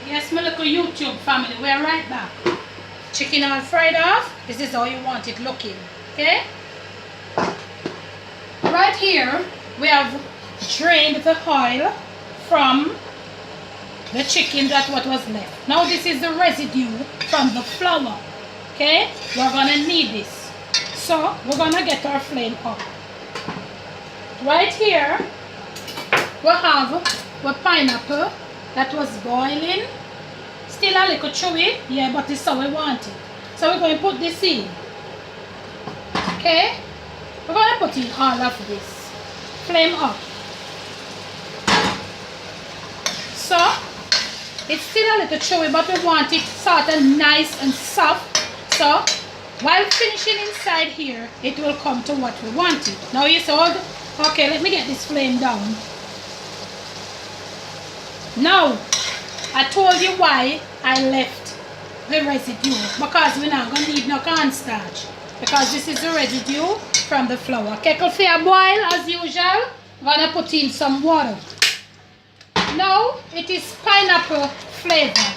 Yes, my little YouTube family, we're right back. Chicken all fried off. This is how you want it looking. Okay? Right here, we have drained the oil from the chicken that what was left. Now this is the residue from the flour. Okay? We're gonna need this. So we're gonna get our flame up. Right here, we have a pineapple that was boiling. Still a little chewy, yeah, but it's how we want it. So we're going to put this in. Okay? We're going to put in all of this. Flame up. So, it's still a little chewy, but we want it sort of nice and soft. So, while finishing inside here, it will come to what we want it. Now you saw, okay, let me get this flame down. Now, I told you why I left the residue, because we're not going to need no cornstarch, because this is the residue from the flour. Kettle fair boil as usual. I'm going to put in some water. Now it is pineapple flavor.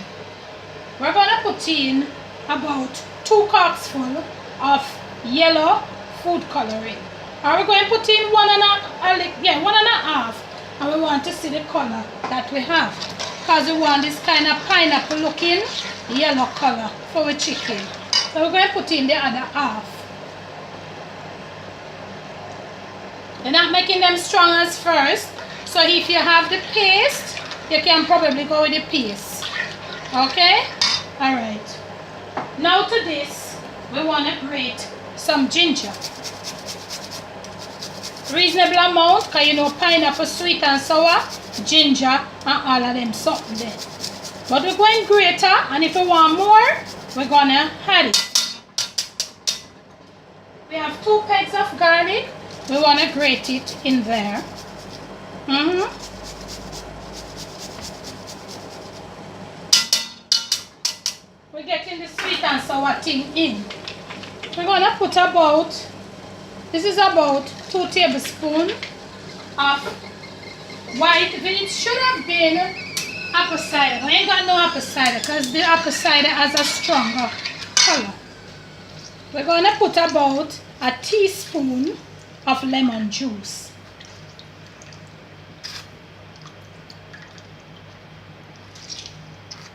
We're going to put in about 2 corksful of yellow food coloring. Are we going to put in 1.5, and we want to see the color that we have. Because we want this kind of pineapple looking yellow color for the chicken. So we're going to put in the other half. They're not making them strong as first. So if you have the paste, you can probably go with the paste. Okay? Alright. Now to this, we want to grate some ginger. Reasonable amount, because you know pineapple sweet and sour, ginger and all of them something there. But we're going greater, and if we want more, we're gonna add it. We have 2 pegs of garlic. We want to grate it in there. We're getting the sweet and sour thing in. We're gonna put about, this is about 2 tablespoons of white. It should have been apple cider. I ain't got no apple cider because the apple cider has a stronger color. We're going to put about a teaspoon of lemon juice.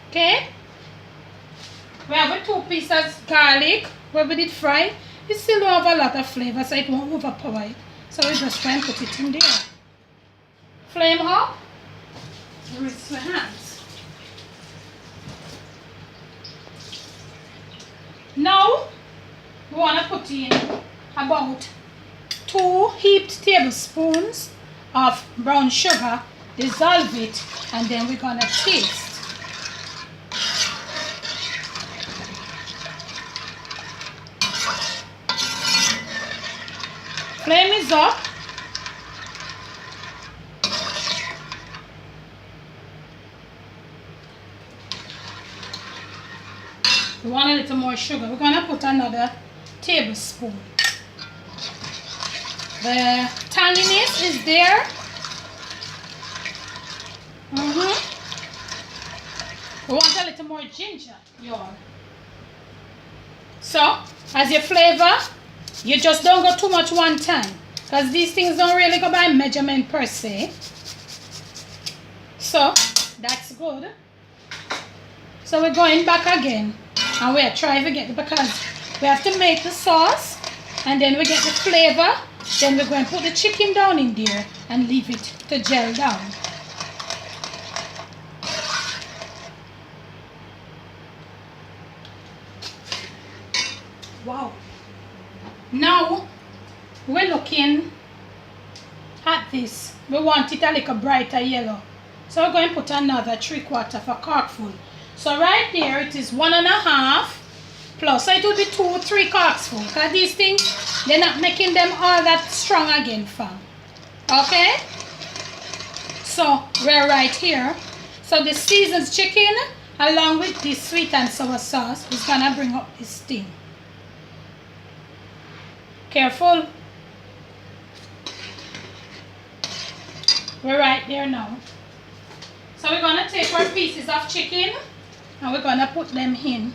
Okay? We have 2 pieces of garlic where we did fry. It still don't have a lot of flavor, so it won't overpower it. So we just try and put it in there. Flame up. Rinse my hands. Now we want to put in about 2 heaped tablespoons of brown sugar, dissolve it, and then we're going to taste. Flame is up. We want a little more sugar. We're going to put another tablespoon. The tanginess is there. We want a little more ginger, y'all. So, as your flavor, you just don't go too much one time, because these things don't really go by measurement per se. So, that's good. So we're going back again. And we're trying to get it, because we have to make the sauce, and then we get the flavor. Then we're going to put the chicken down in there and leave it to gel down. Wow. Now we're looking at this. We want it a little brighter yellow. So we're going to put another 3/4 of a corkful. So right there it is 1.5 plus. So it will be 2 3 corksful. Because these things, they're not making them all that strong again, fam. Okay? So we're right here. So the seasoned chicken along with this sweet and sour sauce is gonna bring up this thing. Careful. We're right there now. So we're gonna take our pieces of chicken and we're gonna put them in.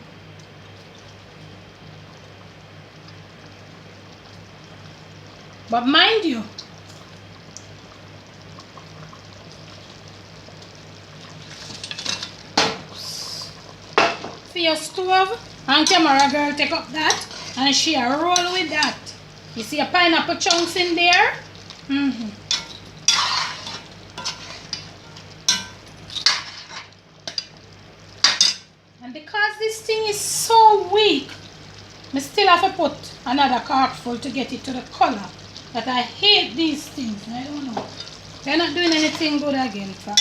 But mind you, for your stove, and camera girl take up that and she a roll with that. You see a pineapple chunks in there? And because this thing is so weak, I still have to put another cartful to get it to the color. But I hate these things. I don't know. They're not doing anything good again, fam.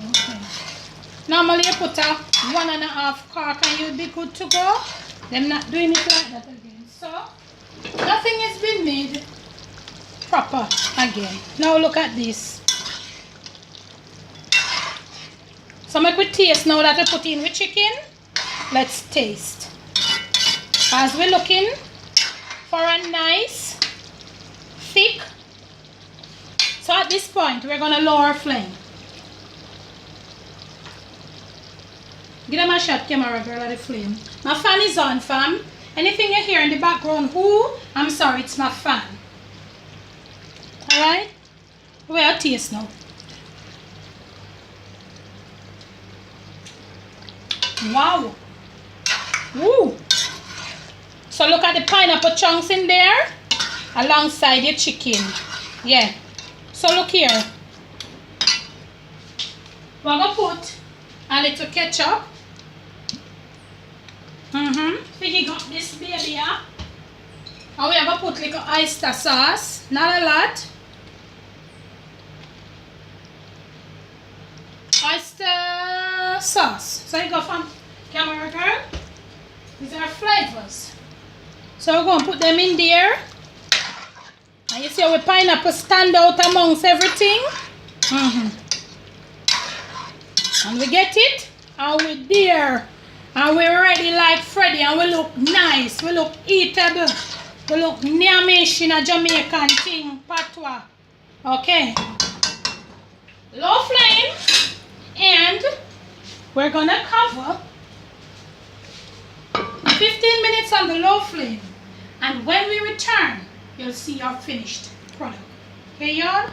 Okay. Normally you put a 1.5 cork and you'll be good to go. They're not doing it like that again. So nothing has been made proper again. Now look at this. So make we taste now that I put in with chicken. Let's taste. As we're looking for a nice thick. So at this point we're gonna lower flame. Give them a shot, camera girl, at the flame. My fan is on, fam. Anything you hear in the background, I'm sorry, it's my fan. Alright? We'll taste now. Wow. Woo. So look at the pineapple chunks in there alongside your chicken. Yeah. So look here. We're going to put a little ketchup. Picking up this baby here. And we are going to put little oyster sauce. Not a lot. Oyster sauce. So you go from camera girl. These are flavors. So we're going to put them in there. And you see how the pineapple stand out amongst everything. And we get it. And we're there. And we're ready like Freddy. And we look nice. We look eatable. We look nyamish in a Jamaican thing. Patois. Okay. Low flame. And we're going to cover 15 minutes on the low flame. And when we return, you'll see our finished product. Okay, y'all?